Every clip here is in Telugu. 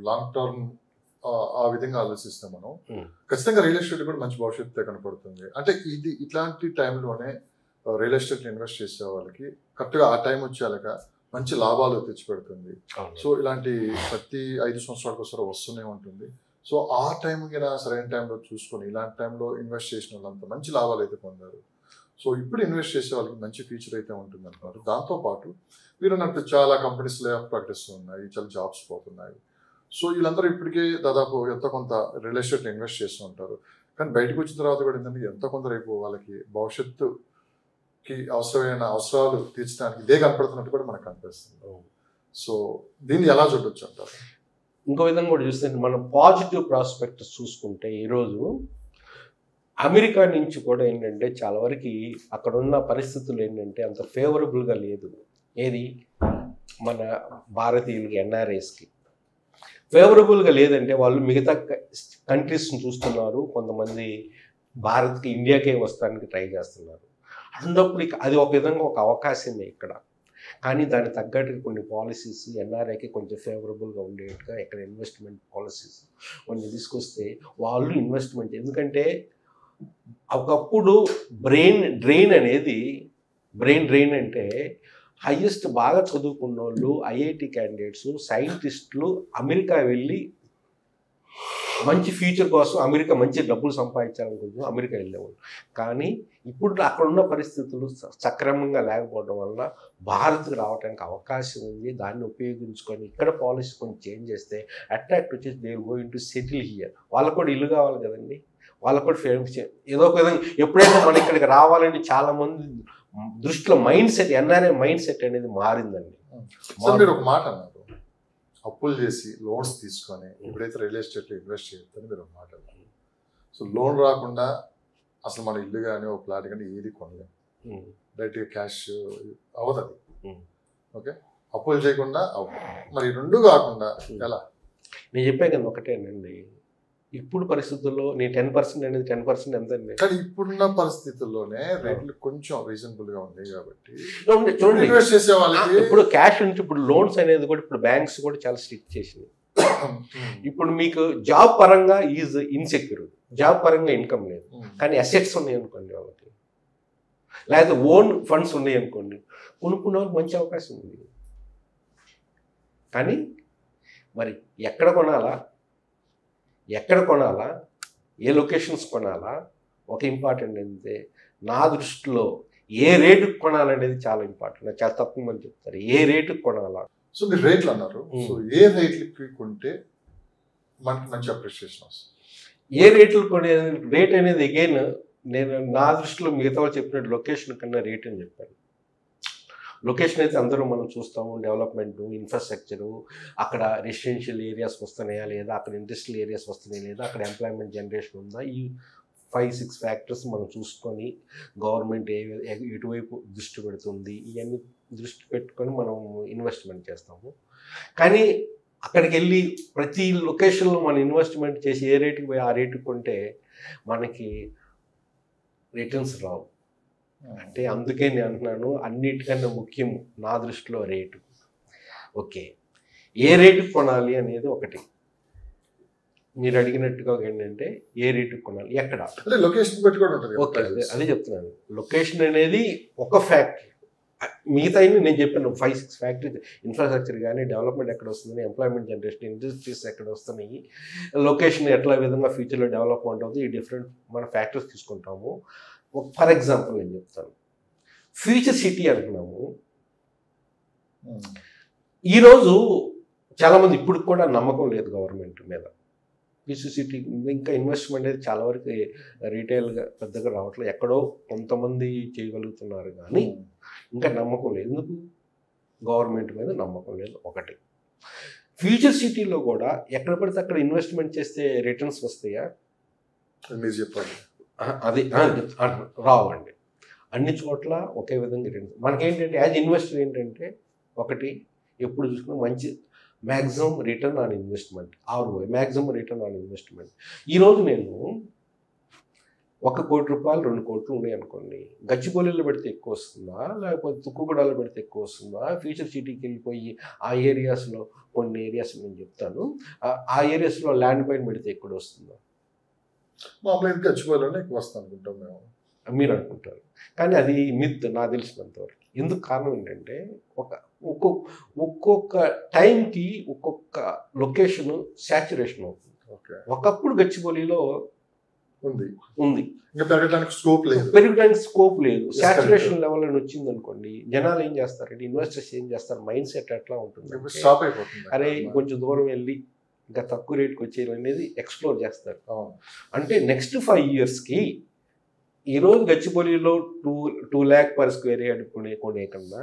లాంగ్ టర్మ్ ఆ విధంగా ఆలోచిస్తాం మనం, ఖచ్చితంగా రియల్ ఎస్టేట్ కూడా మంచి భవిష్యత్తు కనపడుతుంది. అంటే ఇట్లాంటి టైంలోనే రియల్ ఎస్టేట్ ఇన్వెస్ట్ చేసే వాళ్ళకి కరెక్ట్గా ఆ టైం వచ్చేలాగా మంచి లాభాలు తెచ్చిపెడుతుంది. సో ఇలాంటి ప్రతి 5 సంవత్సరాలకు ఒకసారి వస్తూనే ఉంటుంది. సో ఆ టైం కింద సరైన టైంలో చూసుకొని ఇలాంటి టైంలో ఇన్వెస్ట్ చేసిన వాళ్ళంతా మంచి లాభాలు అయితే పొందారు. సో ఇప్పుడు ఇన్వెస్ట్ చేసే వాళ్ళకి మంచి ఫ్యూచర్ అయితే ఉంటుంది అంటున్నారు. దాంతోపాటు మీరు అన్నట్టు చాలా కంపెనీస్ లే ఆఫ్ ప్రకటిస్తూ ఉన్నాయి, చాలా జాబ్స్ పోతున్నాయి. సో వీళ్ళందరూ ఇప్పటికే దాదాపు ఎంతో కొంత రియల్ ఎస్టేట్లో ఇన్వెస్ట్ చేస్తూ ఉంటారు. కానీ బయటకు వచ్చిన తర్వాత కూడా ఏంటంటే ఎంతో కొంత రేపు వాళ్ళకి భవిష్యత్తుకి అవసరమైన అవసరాలు తీర్చడానికి ఇదే కనపడుతున్నట్టు కూడా మనకు కనిపిస్తుంది. సో దీన్ని ఎలా చూడొచ్చు అంటారు? ఇంకో విధంగా కూడా చూస్తే మనం పాజిటివ్ ప్రాస్పెక్ట్స్ చూసుకుంటే ఈరోజు అమెరికా నుంచి కూడా ఏంటంటే చాలా వరకు అక్కడ ఉన్న పరిస్థితులు ఏంటంటే అంత ఫేవరబుల్గా లేదు. ఏది మన భారతీయులకి ఎన్ఆర్ఐస్కి ఫేవరబుల్గా లేదంటే వాళ్ళు మిగతా కంట్రీస్ని చూస్తున్నారు, కొంతమంది భారత్కి ఇండియాకే వస్తానికి ట్రై చేస్తున్నారు. అన్నప్పుడు అది ఒక విధంగా ఒక అవకాశమే ఇక్కడ. కానీ దానికి తగ్గట్టు కొన్ని పాలసీస్ ఎన్ఆర్ఐకి కొంచెం ఫేవరబుల్గా ఉండేట్టుగా ఇక్కడ ఇన్వెస్ట్మెంట్ పాలసీస్ కొన్ని తీసుకొస్తే వాళ్ళు ఇన్వెస్ట్మెంట్, ఎందుకంటే ఒకప్పుడు బ్రెయిన్ డ్రెయిన్ అంటే హైయెస్ట్ బాగా చదువుకున్న వాళ్ళు ఐఐటి క్యాండిడేట్స్ సైంటిస్టులు అమెరికా వెళ్ళి మంచి ఫ్యూచర్ కోసం అమెరికా మంచి డబ్బులు సంపాదించాలని కొంచెం అమెరికా వెళ్ళేవాళ్ళు. కానీ ఇప్పుడు అక్కడ ఉన్న పరిస్థితులు సక్రమంగా లేకపోవడం వల్ల భారత్కి రావడానికి అవకాశం ఉంది. దాన్ని ఉపయోగించుకొని ఇక్కడ పాలసీ కొంచెం చేంజ్ చేస్తే అట్రాక్ట్ వచ్చేసి they going to settle here. వాళ్ళకు కూడా ఇల్లు కావాలి కదండి, వాళ్ళకు కూడా ఫేమస్ ఏదో ఒక విధంగా ఎప్పుడైతే మన ఇక్కడికి రావాలంటే చాలామంది దృష్టిలో mind set, NRI mind set అనేది మారిందండి. మీరు ఒక మాట అన్నారు, అప్పులు చేసి లోన్స్ తీసుకొని ఎప్పుడైతే రియల్ ఎస్టేట్లో ఇన్వెస్ట్ చేయొద్దని మీరు ఒక మాట అన్నారు. సో లోన్ రాకుండా అసలు మన ఇల్లు కానీ ఒక ప్లాట్ కానీ ఏది కొనలేము, డైరెక్ట్గా క్యాష్ అవ్వదు. ఓకే, అప్పులు చేయకుండా మరి రెండు కాకుండా ఎలా? నేను చెప్పాను కదా ఒకటేనండి, ఇప్పుడు పరిస్థితుల్లో నేను 10% అనేది 10% ఎంత అండి. కానీ ఇప్పుడున్న పరిస్థితుల్లోనే రేట్లు కొంచెం రీజనబుల్ గా ఉన్నాయి కాబట్టి చూడండి ఇన్వెస్ట్ చేసే వాళ్ళకి ఇప్పుడు క్యాష్ నుంచి ఇప్పుడు లోన్స్ అనేది కూడా ఇప్పుడు బ్యాంక్స్ కూడా చాలా స్ట్రిక్ట్ చేసినాయి. ఇప్పుడు మీకు జాబ్ పరంగా ఈజ్ ఇన్సెక్యూర్, జాబ్ పరంగా ఇన్కమ్ లేదు, కానీ అసెట్స్ ఉన్నాయి అనుకోండి వాళ్ళకి, లేకపోతే ఓన్ ఫండ్స్ ఉన్నాయి అనుకోండి, కొనుక్కునే వాళ్ళకి మంచి అవకాశం ఉంది. కానీ మరి ఎక్కడ కొనాలా, ఏ లొకేషన్స్ కొనాలా, ఒక ఇంపార్టెంట్ అంటే నా దృష్టిలో ఏ రేటుకి కొనాలనేది చాలా ఇంపార్టెంట్. చాలా తక్కువ మంది చెప్తారు ఏ రేటుకి కొనాలా. సో మీరు రేట్లు అన్నారు, సో ఏ రేట్లకి కొంటే మనకి మంచి అప్రిషియేషన్ వస్తుంది? ఏ రేట్లు కొనే రేట్ అనేది అగైన్ నేను నా దృష్టిలో మిగతా వాళ్ళు చెప్పినట్టు లొకేషన్ కన్నా రేట్ అని చెప్పాను. లొకేషన్ అయితే అందరూ మనం చూస్తాము, డెవలప్మెంటు, ఇన్ఫ్రాస్ట్రక్చరు, అక్కడ రెసిడెన్షియల్ ఏరియాస్ వస్తున్నాయా లేదా, అక్కడ ఇండస్ట్రియల్ ఏరియాస్ వస్తున్నాయా లేదా, అక్కడ ఎంప్లాయ్మెంట్ జనరేషన్ ఉందా, ఈ 5-6 ఫ్యాక్టర్స్ మనం చూసుకొని గవర్నమెంట్ ఎటువైపు దృష్టి పెడుతుంది ఇవన్నీ దృష్టి పెట్టుకొని మనం ఇన్వెస్ట్మెంట్ చేస్తాము. కానీ అక్కడికి వెళ్ళి ప్రతి లొకేషన్లో మనం ఇన్వెస్ట్మెంట్ చేసి ఏ రేటుకి పోయి ఆ రేటుకి కొంటే మనకి రిటర్న్స్ రావు. అంటే అందుకే నేను అంటున్నాను అన్నిటికన్నా ముఖ్యం నా దృష్టిలో రేటు. ఓకే, ఏ రేటుకి కొనాలి అనేది ఒకటి మీరు అడిగినట్టుగా ఏంటంటే ఏ రేటుకి కొనాలి, ఎక్కడ, లొకేషన్ పెట్టి కూడా ఉంటుంది. ఓకే, అదే చెప్తున్నాను. లొకేషన్ అనేది ఒక ఫ్యాక్టరీ, మిగతా నేను చెప్పాను 5-6 ఫ్యాక్టరీస్, ఇన్ఫ్రాస్ట్రక్చర్ కానీ, డెవలప్మెంట్ ఎక్కడ వస్తుంది, ఎంప్లాయ్మెంట్ జనరేషన్, ఇండస్ట్రీస్ ఎక్కడ వస్తున్నాయి, లొకేషన్ ఎట్లా విధంగా ఫ్యూచర్లో డెవలప్మెంట్ అవుతుంది, ఈ డిఫరెంట్ మన ఫ్యాక్టరీస్ తీసుకుంటాము. ఫర్ ఎగ్జాంపుల్ నేను చెప్తాను, ఫ్యూచర్ సిటీ అంటున్నాము. ఈరోజు చాలామంది ఇప్పుడు కూడా నమ్మకం లేదు గవర్నమెంట్ మీద. ఫ్యూచర్ సిటీ ఇంకా ఇన్వెస్ట్మెంట్ అనేది చాలా వరకు రీటైల్గా పెద్దగా రావట్లేదు, ఎక్కడో కొంతమంది చేయగలుగుతున్నారు కానీ ఇంకా నమ్మకం లేదు. ఎందుకు? గవర్నమెంట్ మీద నమ్మకం లేదు ఒకటి. ఫ్యూచర్ సిటీలో కూడా ఎక్కడ పడితే అక్కడ ఇన్వెస్ట్మెంట్ చేస్తే రిటర్న్స్ వస్తాయా? మీరు చెప్పండి. అది రావండి. అన్ని చోట్ల ఒకే విధంగా రిటర్న్స్. మనకేంటంటే యాజ్ ఇన్వెస్టర్ ఏంటంటే ఒకటి ఎప్పుడు చూసుకున్నా మంచి maximum return on investment, ROI maximum return on investment. ఈరోజు నేను ₹1 కోటి 2 కోట్లు ఉన్నాయి అనుకోండి, గచ్చిబౌలిలో పెడితే ఎక్కువ వస్తుందా, లేకపోతే తుక్కుగూడలో పెడితే ఎక్కువ వస్తుందా, ఫ్యూచర్ సిటీకి వెళ్ళిపోయి ఆ ఏరియాస్లో కొన్ని ఏరియాస్ నేను చెప్తాను, ఆ ఏరియాస్లో ల్యాండ్ పైన పెడితే ఎక్కువ వస్తుందా? మామూలుగా గచ్చిబౌలిలోనే ఎక్కువ వస్తుంది అనుకుంటాం మేము. మీరు అనుకుంటారు, కానీ అది మిత్ నాకు తెలిసినంతవరకు. ఎందుకు కారణం ఏంటంటే ఒక్కొక్క టైంకి ఒక్కొక్క లొకేషన్ శాచురేషన్ అవుతుంది. ఒకప్పుడు గచ్చిబౌలిలో ఉంది పెరగడానికి స్కోప్ లేదు, శాచురేషన్ లెవెల్ అని వచ్చింది అనుకోండి, జనాలు ఏం చేస్తారంటే, ఇన్వెస్టర్స్ ఏం చేస్తారు, మైండ్ సెట్ ఎట్లా ఉంటుంది, అరే కొంచెం దూరం వెళ్ళి ఇంకా తక్కువ రేట్కి వచ్చేది అనేది ఎక్స్ప్లోర్ చేస్తారు. అంటే నెక్స్ట్ 5 yearsకి ఈరోజు గచ్చిబౌలిలో 2 lakh per square yard కొనే కన్నా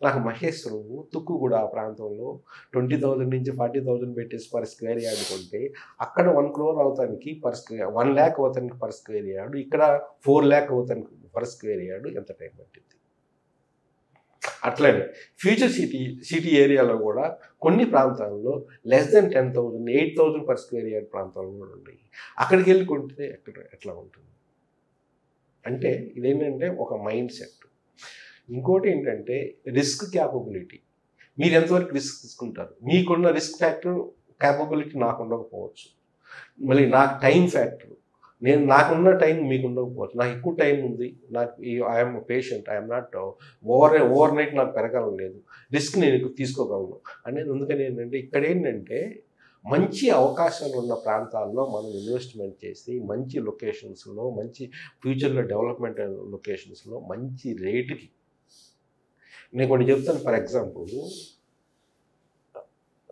నాకు మహేశ్వరం తుక్కుగూడ ఆ ప్రాంతంలో 20,000 నుంచి 40,000 పెట్టేసి per square yard కొంటే అక్కడ 1 crore అవుతానికి 1 lakh అవుతానికి per square yard, ఇక్కడ 4 lakh అవుతానికి per square yard ఎంత టైం పట్టింది. అట్లనే ఫ్యూచర్ సిటీ ఏరియాలో కూడా కొన్ని ప్రాంతాల్లో less than 10,000, 8,000 per square yard ప్రాంతాలు కూడా ఉన్నాయి. అక్కడికి వెళ్ళి కొంటే ఎట్లా ఉంటుంది అంటే, ఇదేంటంటే ఒక మైండ్ సెట్. ఇంకోటి ఏంటంటే రిస్క్ క్యాపబిలిటీ. మీరు ఎంతవరకు రిస్క్ తీసుకుంటారు, మీకున్న రిస్క్ ఫ్యాక్టర్ క్యాపబిలిటీ నాకు ఉండకపోవచ్చు, మళ్ళీ నాకు టైం ఫ్యాక్టర్, నాకున్న టైం మీకు ఉండకపోవచ్చు, నాకు ఎక్కువ టైం ఉంది, నాకు I'm patient, I'm not over night నాకు పెరగాలని లేదు, రిస్క్ నేను తీసుకోగలను అనేది. అందుకని ఏంటంటే ఇక్కడ ఏంటంటే మంచి అవకాశాలు ఉన్న ప్రాంతాల్లో మనం ఇన్వెస్ట్మెంట్ చేసి మంచి లొకేషన్స్లో, మంచి ఫ్యూచర్లో డెవలప్మెంట్ లొకేషన్స్లో మంచి రేటుకి, నేను కొన్ని చెప్తాను. ఫర్ ఎగ్జాంపుల్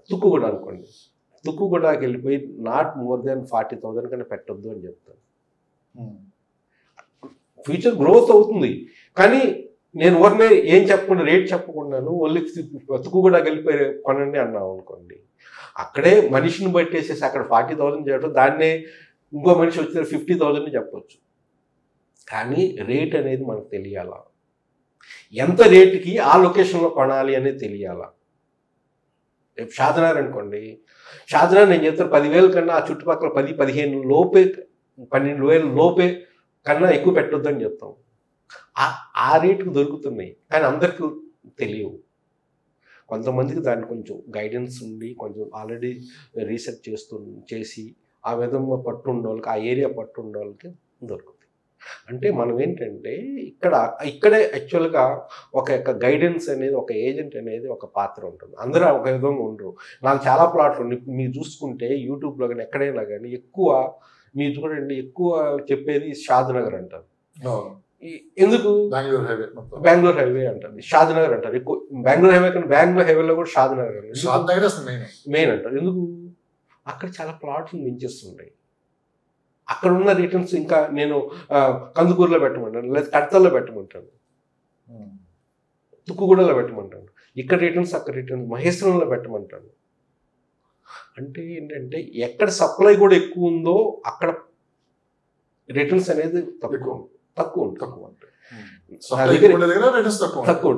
తుక్కుగూడ అనుకోండి, తుక్కుగూడకి వెళ్ళిపోయి నాట్ మోర్ దెన్ 40,000 కన్నా పెట్టొద్దు అని చెప్తాను. ఫ్యూచర్ గ్రోత్ అవుతుంది, కానీ నేను ఎవరినే ఏం చెప్పకుండా రేట్ చెప్పకుండాను ఓన్లీ తుక్కుగూడకి వెళ్ళిపోయి కొనండి అన్నాం అనుకోండి, అక్కడే మనిషిని బట్టేసేసి అక్కడ 40,000 చేయడం, దాన్నే ఇంకో మనిషి వచ్చిన 50,000 చెప్పొచ్చు. కానీ రేట్ అనేది మనకు తెలియాలా, ఎంత రేటుకి ఆ లొకేషన్లో కొనాలి అనేది తెలియాలా. రేపు షాదనగర్ అనుకోండి, షాదనగర్ నేను చెప్తాను 10,000 కన్నా ఆ చుట్టుపక్కల 10-15 లోపే, 12,000 లోపే కన్నా ఎక్కువ పెట్టొద్దని చెప్తాం. ఆ రేటుకు దొరుకుతున్నాయి, కానీ అందరికీ తెలియవు. కొంతమందికి దాన్ని కొంచెం గైడెన్స్ ఉండి, కొంచెం ఆల్రెడీ రీసెర్చ్ చేసి ఆ విధంగా పట్టు ఉండే వాళ్ళకి, ఆ ఏరియా పట్టు ఉండే వాళ్ళకి దొరుకుతుంది. అంటే మనం ఏంటంటే ఇక్కడే యాక్చువల్గా ఒక గైడెన్స్ అనేది, ఒక ఏజెంట్ అనేది ఒక పాత్ర ఉంటుంది. అందరూ ఒక విధంగా ఉండరు. నాకు చాలా ప్లాట్లు ఉన్నాయి, మీరు చూసుకుంటే యూట్యూబ్లో కానీ ఎక్కడైనా కానీ ఎక్కువ మీరు చూడండి, ఎక్కువ చెప్పేది షాద్నగర్ అంటారు. ఎందుకు? బెంగళూరు హైవే అంటారు, షాద్నగర్ అంటారు ఎక్కువ. బెంగళూరు హైవే కానీ బెంగళూరు హైవేలో కూడా షాద్నగర్ మెయిన్ అంటారు. ఎందుకు? అక్కడ చాలా ప్లాట్స్ మించేస్తుంటాయి. అక్కడ ఉన్న రిటర్న్స్ ఇంకా నేను కందుకూరులో పెట్టమంటాను, లేదా కడతల్లో పెట్టమంటాను, తుక్కుగూడలో పెట్టమంటాను. ఇక్కడ రిటర్న్స్ అక్కడ రిటర్న్స్ మహేశ్వరంలో పెట్టమంటాను. అంటే ఏంటంటే ఎక్కడ సప్లై కూడా ఎక్కువ ఉందో అక్కడ రిటర్న్స్ అనేది తక్కువ ఉంటుంది.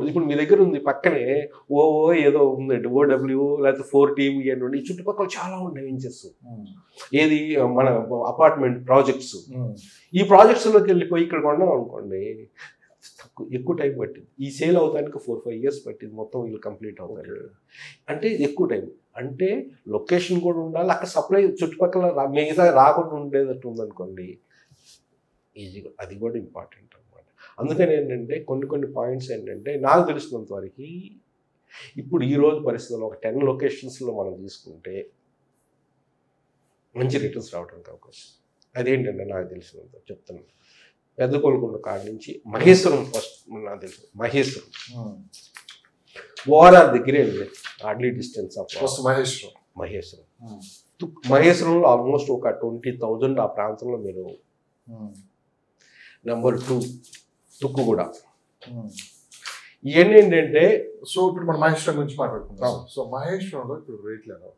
ఇప్పుడు మీ దగ్గర ఉంది పక్కనే ఏదో ఉందండి, OW లేకపోతే 4TM ఇవన్నీ ఈ చుట్టుపక్కల చాలా ఉన్నాయి వెంచర్స్. ఏది మన అపార్ట్మెంట్ ప్రాజెక్ట్స్. ఈ ప్రాజెక్ట్స్లోకి వెళ్ళిపోయి ఇక్కడ కొన్నాం అనుకోండి, ఎక్కువ టైం పట్టింది. ఈ సేల్ అవడానికి 4-5 years పట్టింది మొత్తం వీళ్ళు కంప్లీట్ అవుతారు. అంటే ఎక్కువ టైం. అంటే లొకేషన్ కూడా ఉండాలి, అక్కడ సప్లై చుట్టుపక్కల మిగతా రాకుండా ఉండేటట్టు ఉందనుకోండి, ఈజీగా అది కూడా ఇంపార్టెంట్ అనమాట. అందుకని ఏంటంటే కొన్ని పాయింట్స్ ఏంటంటే నాకు తెలిసినంత వరకు ఇప్పుడు ఈరోజు పరిస్థితుల్లో ఒక 10 లొకేషన్స్లో మనం తీసుకుంటే మంచి రిటర్న్స్ రావడానికి అవకాశం. అదేంటంటే నాకు తెలిసినంత చెప్తున్నాను, పెద్ద కొలకొండ కాడి నుంచి మహేశ్వరం ఫస్ట్ నాకు తెలుసు. మహేశ్వరం ఓఆర్ఆర్ దగ్గరే ఉంది, హార్డ్లీ డిస్టెన్స్ ఆఫ్ మహేశ్వరంలో ఆల్మోస్ట్ ఒక 20,000 ఆ ప్రాంతంలో మీరు. నెంబర్ 2 తుక్కుగూడ. ఇవన్నీ ఏంటంటే సో ఇప్పుడు మనం మహేశ్వరం గురించి మాట్లాడుకుంటాం. సో మహేశ్వరంలో ఇప్పుడు రేట్లు ఎలా?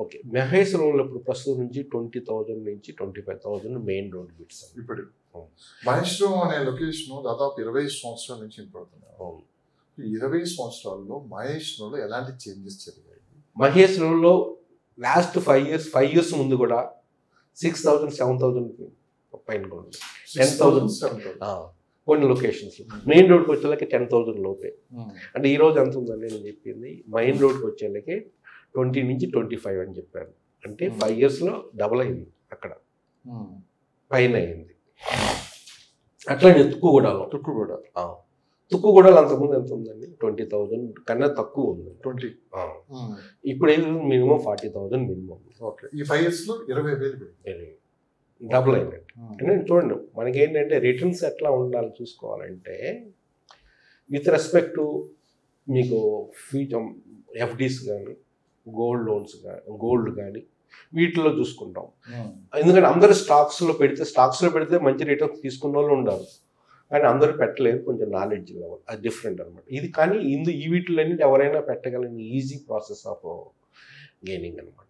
ఓకే, మహేశ్వరంలో ఇప్పుడు ప్రస్తుతం నుంచి 20,000 నుంచి 25,000 మెయిన్ రోడ్ బిట్స్. ఇప్పుడు మహేశ్వరం అనే లొకేషన్ దాదాపు 20 సంవత్సరాల నుంచి వినపడుతున్నాయి. 20 సంవత్సరాల్లో మహేశ్వరంలో ఎలాంటి చేంజెస్ జరిగాయి? మహేశ్వరంలో లాస్ట్ 5 years ముందు కూడా 6,000, 7,000 పైన కూడా 6,000, 7,000. కొన్ని లొకేషన్స్ మెయిన్ రోడ్కి వచ్చేళ్ళకి 10,000 లోపే. అంటే ఈ రోజు ఎంత ఉందండి నేను చెప్పింది, మెయిన్ రోడ్కి వచ్చేళ్ళకి 20 నుంచి 25 అని చెప్పాను. అంటే 5 yearsలో డబుల్ అయింది అక్కడ, పైన అయింది. అట్లానే తుక్కుగూడలో అంతకుముందు ఎంత ఉందండి, 20,000 కన్నా తక్కువ ఉంది. 20. ఇప్పుడు ఏది మినిమం 40,000 మినిమం. ఓకే, ఈ 5 yearsలో 20,000 డబుల్ అయినట్టు. అంటే చూడండి, మనకి ఏంటంటే రిటర్న్స్ ఎట్లా ఉండాలి చూసుకోవాలంటే, విత్ రెస్పెక్ట్ టు మీకు ఫ్యూచర్ ఎఫ్డీస్ కానీ, గోల్డ్ లోన్స్ కానీ, గోల్డ్ కానీ వీటిలో చూసుకుంటాం. ఎందుకంటే అందరు స్టాక్స్లో పెడితే మంచి రిటర్న్స్ తీసుకున్న వాళ్ళు ఉండాలి, కానీ అందరూ పెట్టలేరు, కొంచెం నాలెడ్జ్ లెవెల్ అది డిఫరెంట్ అనమాట. ఇది కానీ ఈ వీటిలన్నీ ఎవరైనా పెట్టగలిగిన ఈజీ ప్రాసెస్ ఆఫ్ గెయినింగ్ అనమాట.